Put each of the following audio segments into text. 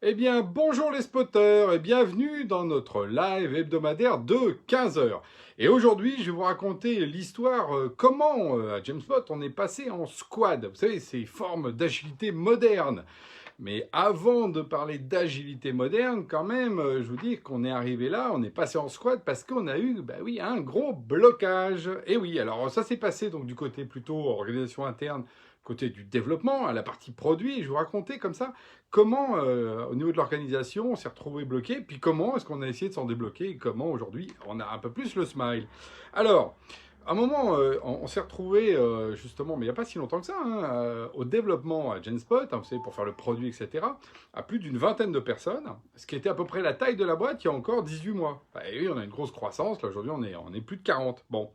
Eh bien, bonjour les spotters et bienvenue dans notre live hebdomadaire de 15 heures. Et aujourd'hui, je vais vous raconter l'histoire comment, à James Bond, on est passé en squad. Vous savez, ces formes d'agilité moderne. Mais avant de parler d'agilité moderne, quand même, je vous dis qu'on est arrivé là, on est passé en squad parce qu'on a eu, bah oui, un gros blocage. Et oui, alors ça s'est passé donc du côté plutôt organisation interne, côté du développement, à la partie produit. Je vous racontais comme ça comment, au niveau de l'organisation, on s'est retrouvé bloqué, puis comment est-ce qu'on a essayé de s'en débloquer et comment aujourd'hui on a un peu plus le smile. Alors, à un moment, on s'est retrouvé justement, mais il n'y a pas si longtemps que ça, hein, au développement à Genspot, hein, vous savez, pour faire le produit, etc., à plus d'une vingtaine de personnes, ce qui était à peu près la taille de la boîte il y a encore 18 mois. Bah, et oui, on a une grosse croissance, là aujourd'hui on est plus de 40. Bon.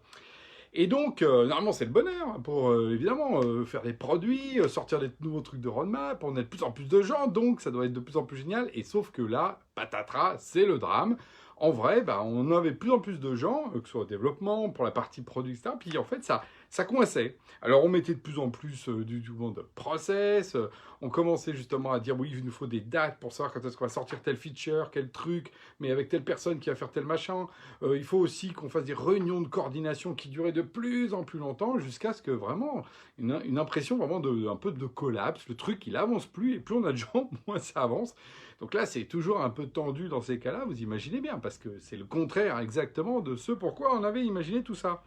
Et donc, normalement, c'est le bonheur hein, pour, évidemment, faire des produits, sortir des nouveaux trucs de roadmap, on a de plus en plus de gens, donc ça doit être de plus en plus génial. Et sauf que là, patatras, c'est le drame. En vrai, bah, on avait de plus en plus de gens, que ce soit au développement, pour la partie produit, etc. Puis en fait, ça coinçait. Alors, on mettait de plus en plus du monde de process, on commençait justement à dire, oui, il nous faut des dates pour savoir quand est-ce qu'on va sortir tel feature, quel truc, mais avec telle personne qui va faire tel machin. Il faut aussi qu'on fasse des réunions de coordination qui duraient de plus en plus longtemps jusqu'à ce que vraiment une impression vraiment de un peu de collapse. Le truc il avance plus et plus on a de gens, moins ça avance. Donc là c'est toujours un peu tendu dans ces cas-là. Vous imaginez bien parce que c'est le contraire exactement de ce pourquoi on avait imaginé tout ça.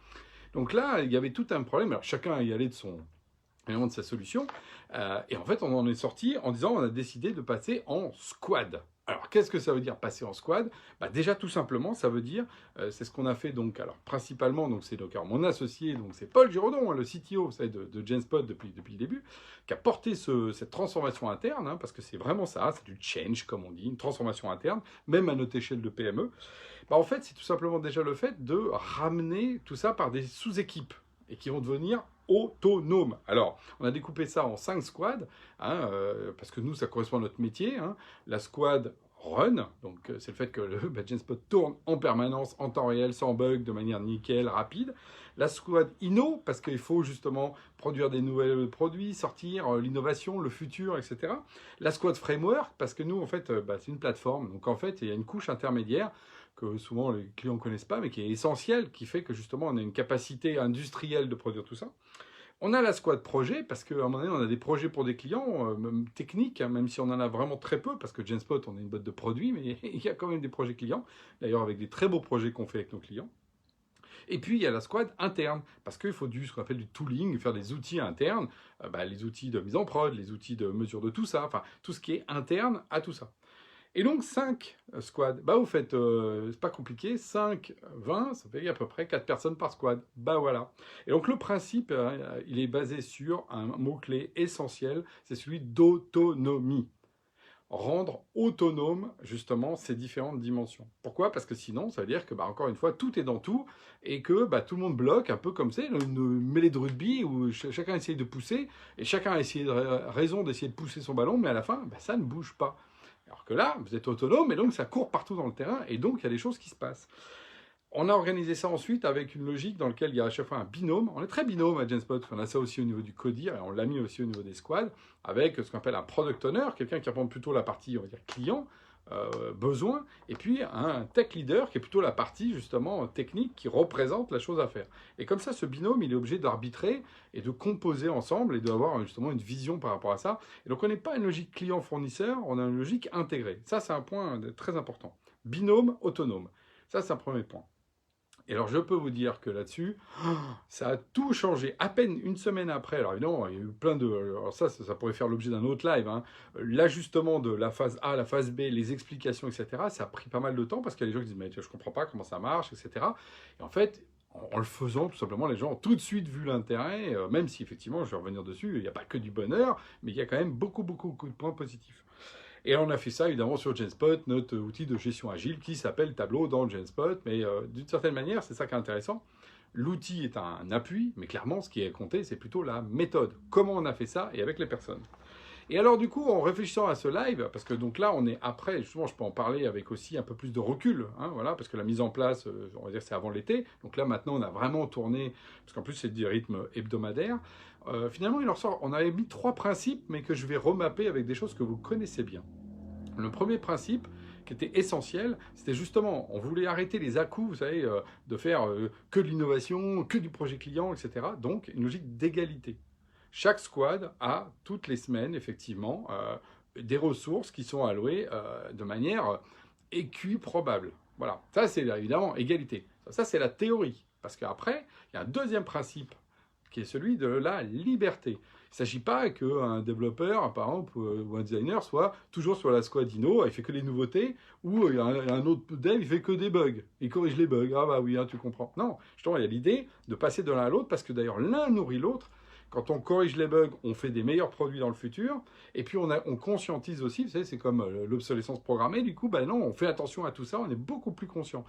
Donc là il y avait tout un problème. Alors chacun y allait de son élément de sa solution. Et en fait, on en est sorti en disant on a décidé de passer en squad. Alors, qu'est-ce que ça veut dire passer en squad? Bah, déjà, tout simplement, ça veut dire, c'est ce qu'on a fait donc, alors principalement, donc c'est donc alors, mon associé, donc c'est Paul Giraudon, hein, le CTO, vous savez, de Genspot depuis le début, qui a porté cette transformation interne, hein, parce que c'est vraiment ça, c'est du change, comme on dit, une transformation interne, même à notre échelle de PME. Bah, en fait, c'est tout simplement déjà le fait de ramener tout ça par des sous-équipes et qui vont devenir autonomes. Alors, on a découpé ça en 5 squads, hein, parce que nous, ça correspond à notre métier. Hein. La squad Run, donc c'est le fait que le Genspot tourne en permanence, en temps réel, sans bug, de manière nickel, rapide. La squad Inno, parce qu'il faut justement produire des nouveaux produits, sortir l'innovation, le futur, etc. La squad Framework, parce que nous, en fait, c'est une plateforme. Donc, en fait, il y a une couche intermédiaire que souvent les clients ne connaissent pas, mais qui est essentielle, qui fait que justement, on a une capacité industrielle de produire tout ça. On a la squad projet, parce qu'à un moment donné, on a des projets pour des clients, même techniques, hein, même si on en a vraiment très peu, parce que Genspot, on est une boîte de produits, mais il y a quand même des projets clients, d'ailleurs avec des très beaux projets qu'on fait avec nos clients. Et puis, il y a la squad interne, parce qu'il faut ce qu'on appelle du tooling, faire des outils internes, les outils de mise en prod, les outils de mesure de tout ça, enfin, tout ce qui est interne à tout ça. Et donc 5 squads, bah vous faites, c'est pas compliqué, 5, 20, ça fait à peu près 4 personnes par squad. Bah voilà. Et donc le principe, il est basé sur un mot-clé essentiel, c'est celui d'autonomie. Rendre autonome justement ces différentes dimensions. Pourquoi? Parce que sinon, ça veut dire que, encore une fois, tout est dans tout et que tout le monde bloque, un peu comme c'est une mêlée de rugby où chacun essaye de pousser et chacun a raison d'essayer de pousser son ballon, mais à la fin, ça ne bouge pas. Alors que là, vous êtes autonome et donc ça court partout dans le terrain et donc il y a des choses qui se passent. On a organisé ça ensuite avec une logique dans laquelle il y a à chaque fois un binôme. On est très binôme à Genspot, on a ça aussi au niveau du CODIR et on l'a mis aussi au niveau des squads avec ce qu'on appelle un product owner, quelqu'un qui apprend plutôt la partie, on va dire, client, besoin, et puis un tech leader qui est plutôt la partie justement technique qui représente la chose à faire. Et comme ça, ce binôme, il est obligé d'arbitrer et de composer ensemble et d'avoir justement une vision par rapport à ça. Et donc on n'est pas une logique client-fournisseur, on a une logique intégrée. Ça, c'est un point très important. Binôme autonome. Ça, c'est un premier point. Et alors, je peux vous dire que là-dessus, ça a tout changé. À peine une semaine après, alors évidemment, il y a eu plein de... Alors ça pourrait faire l'objet d'un autre live. Hein. L'ajustement de la phase A, la phase B, les explications, etc., ça a pris pas mal de temps parce qu'il y a des gens qui disent « mais je comprends pas comment ça marche, etc. » Et en fait, en le faisant, tout simplement, les gens ont tout de suite vu l'intérêt, même si effectivement, je vais revenir dessus, il n'y a pas que du bonheur, mais il y a quand même beaucoup de points positifs. Et on a fait ça évidemment sur Genspot, notre outil de gestion agile qui s'appelle Tableau dans Genspot. Mais d'une certaine manière, c'est ça qui est intéressant. L'outil est un appui, mais clairement, ce qui est compté, c'est plutôt la méthode. Comment on a fait ça et avec les personnes. Et alors du coup, en réfléchissant à ce live, parce que donc là, on est après, justement, je peux en parler avec aussi un peu plus de recul, hein, voilà, parce que la mise en place, on va dire, c'est avant l'été. Donc là, maintenant, on a vraiment tourné, parce qu'en plus, c'est du rythme hebdomadaire. Finalement, il en ressort, on avait mis 3 principes, mais que je vais remapper avec des choses que vous connaissez bien. Le premier principe qui était essentiel, c'était justement, on voulait arrêter les à-coups, vous savez, de faire que de l'innovation, que du projet client, etc. Donc, une logique d'égalité. Chaque squad a, toutes les semaines, effectivement, des ressources qui sont allouées de manière équiprobable. Voilà, ça c'est évidemment égalité. Ça c'est la théorie. Parce qu'après, il y a un deuxième principe qui est celui de la liberté. Il ne s'agit pas qu'un développeur, par exemple, ou un designer soit toujours sur la squad Inno, il fait que les nouveautés, ou il y a un autre dev, il fait que des bugs, il corrige les bugs. Ah bah oui, hein, tu comprends. Non, justement, il y a l'idée de passer de l'un à l'autre, parce que d'ailleurs, l'un nourrit l'autre. Quand on corrige les bugs, on fait des meilleurs produits dans le futur. Et puis, on conscientise aussi, vous savez, c'est comme l'obsolescence programmée. Du coup, ben non, on fait attention à tout ça, on est beaucoup plus conscient.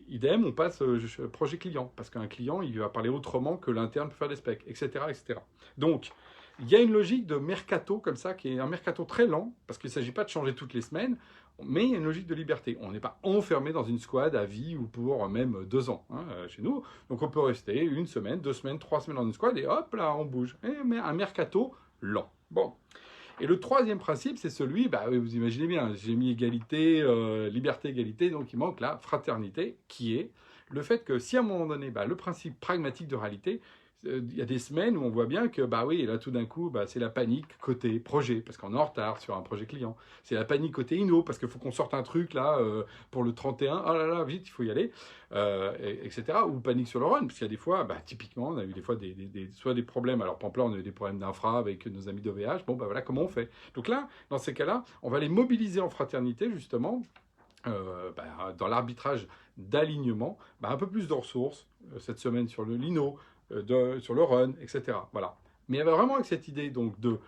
Idem, on passe projet client, parce qu'un client, il va parler autrement que l'interne peut faire des specs, etc., etc. Donc, il y a une logique de mercato comme ça, qui est un mercato très lent, parce qu'il ne s'agit pas de changer toutes les semaines, mais il y a une logique de liberté. On n'est pas enfermé dans une squad à vie ou pour même 2 ans chez nous. Donc on peut rester 1 semaine, 2 semaines, 3 semaines dans une squad et hop là, on bouge. Mais un mercato lent. Bon. Et le troisième principe, c'est celui, bah, vous imaginez bien, j'ai mis égalité, liberté, égalité, donc il manque la fraternité, qui est le fait que si à un moment donné, bah, le principe pragmatique de réalité, il y a des semaines où on voit bien que, bah oui, là tout d'un coup, bah, c'est la panique côté projet, parce qu'on est en retard sur un projet client. C'est la panique côté Inno, parce qu'il faut qu'on sorte un truc là pour le 31. Oh là là, vite, il faut y aller, etc. Ou panique sur le run, parce qu'il y a des fois, bah, typiquement, on a eu des fois soit des problèmes. Alors, par exemple, là, on a eu des problèmes d'infra avec nos amis d'OVH. Bon, bah voilà, comment on fait? Donc là, dans ces cas-là, on va les mobiliser en fraternité, justement, dans l'arbitrage d'alignement, un peu plus de ressources, cette semaine sur le Lino, sur le run, etc. Voilà. Mais il y avait vraiment avec cette idée donc, de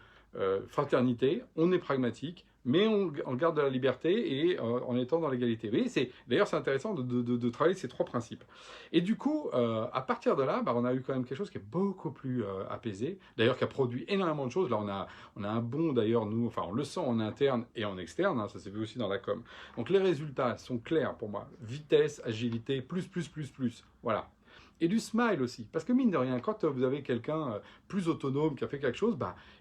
fraternité, on est pragmatique, mais on garde de la liberté et en étant dans l'égalité. Vous voyez, d'ailleurs, c'est intéressant de travailler ces 3 principes. Et du coup, à partir de là, on a eu quand même quelque chose qui est beaucoup plus apaisé, d'ailleurs qui a produit énormément de choses. Là, on a un bond, d'ailleurs, nous, enfin, on le sent en interne et en externe, hein, ça s'est vu aussi dans la com. Donc, les résultats sont clairs pour moi. Vitesse, agilité, plus. Voilà. Et du smile aussi. Parce que mine de rien, quand vous avez quelqu'un plus autonome qui a fait quelque chose,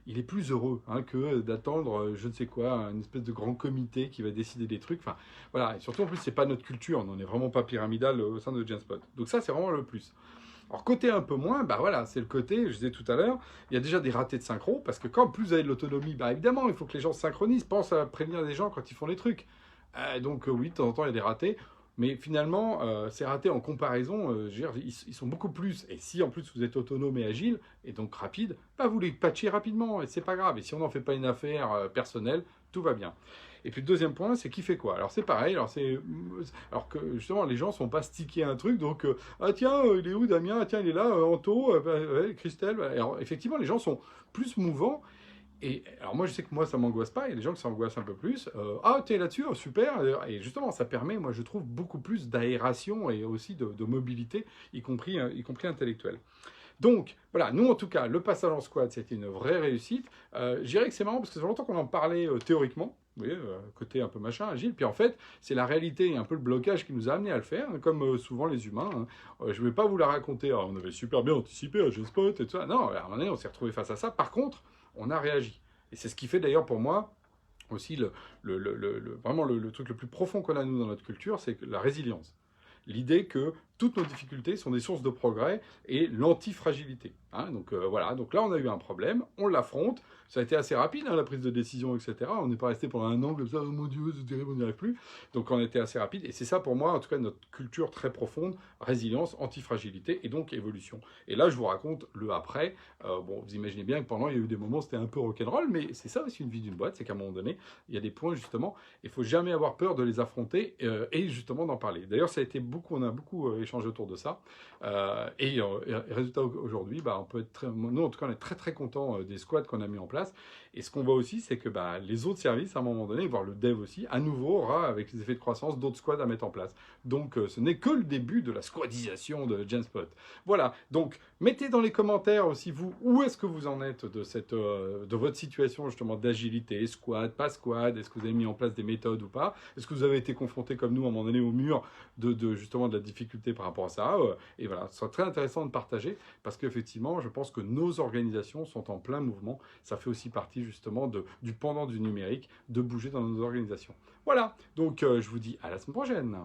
il est plus heureux que d'attendre, je ne sais quoi, une espèce de grand comité qui va décider des trucs. Enfin, voilà. Et surtout, en plus, c'est pas notre culture. On n'est vraiment pas pyramidal au sein de Genspot. Donc ça, c'est vraiment le plus. Alors, côté un peu moins, voilà, c'est le côté, je disais tout à l'heure, il y a déjà des ratés de synchro, parce que quand plus vous avez de l'autonomie, évidemment, il faut que les gens se synchronisent, pensent à prévenir les gens quand ils font les trucs. Donc oui, de temps en temps, il y a des ratés. Mais finalement, ces ratés en comparaison, ils sont beaucoup plus. Et si en plus vous êtes autonome et agile, et donc rapide, vous les patchez rapidement, et c'est pas grave. Et si on n'en fait pas une affaire personnelle, tout va bien. Et puis le deuxième point, c'est qui fait quoi. Alors c'est pareil, alors que justement les gens ne sont pas stickés à un truc, donc ah tiens, il est où Damien? Ah tiens, il est là, Anto, Christelle. Alors effectivement, les gens sont plus mouvants. Et alors moi je sais que moi ça m'angoisse pas, il y a des gens qui s'angoissent un peu plus. Ah t'es là-dessus, oh, super. Et justement ça permet, moi je trouve, beaucoup plus d'aération et aussi de mobilité, y compris intellectuelle. Donc voilà, nous en tout cas, le passage en squad c'était une vraie réussite. Je dirais que c'est marrant parce que ça fait longtemps qu'on en parlait théoriquement. Vous voyez, côté un peu machin, agile. Puis en fait, c'est la réalité et un peu le blocage qui nous a amené à le faire, comme souvent les humains. Je ne vais pas vous la raconter. Alors, on avait super bien anticipé à G-Spot et tout ça. Non, à un moment donné, on s'est retrouvé face à ça. Par contre, on a réagi. Et c'est ce qui fait d'ailleurs pour moi aussi vraiment le truc le plus profond qu'on a nous dans notre culture, c'est la résilience. L'idée que toutes nos difficultés sont des sources de progrès et l'antifragilité. Donc voilà, donc là on a eu un problème, on l'affronte, ça a été assez rapide la prise de décision, etc. On n'est pas resté pendant 1 an comme ça, oh mon Dieu, c'est terrible, on n'y arrive plus. Donc on a été assez rapide et c'est ça pour moi, en tout cas notre culture très profonde, résilience, antifragilité et donc évolution. Et là je vous raconte le après. Bon, vous imaginez bien que pendant il y a eu des moments où c'était un peu rock'n'roll, mais c'est ça aussi une vie d'une boîte, c'est qu'à un moment donné, il y a des points justement, il ne faut jamais avoir peur de les affronter et justement d'en parler. D'ailleurs on a beaucoup échangé autour de ça. Et résultat aujourd'hui, on peut être nous en tout cas on est très très content des squads qu'on a mis en place. Et ce qu'on voit aussi, c'est que les autres services, à un moment donné, voire le dev aussi, à nouveau aura, avec les effets de croissance, d'autres squads à mettre en place. Donc ce n'est que le début de la squadisation de Genspot. Voilà, donc mettez dans les commentaires aussi vous, où est-ce que vous en êtes de votre situation justement d'agilité, squad, pas squad, est-ce que vous avez mis en place des méthodes ou pas, est-ce que vous avez été confronté comme nous à un moment donné au mur justement de la difficulté par rapport à ça, et voilà, ce sera très intéressant de partager, parce qu'effectivement, je pense que nos organisations sont en plein mouvement, ça fait aussi partie partie justement du pendant du numérique, de bouger dans nos organisations. Voilà, donc je vous dis à la semaine prochaine.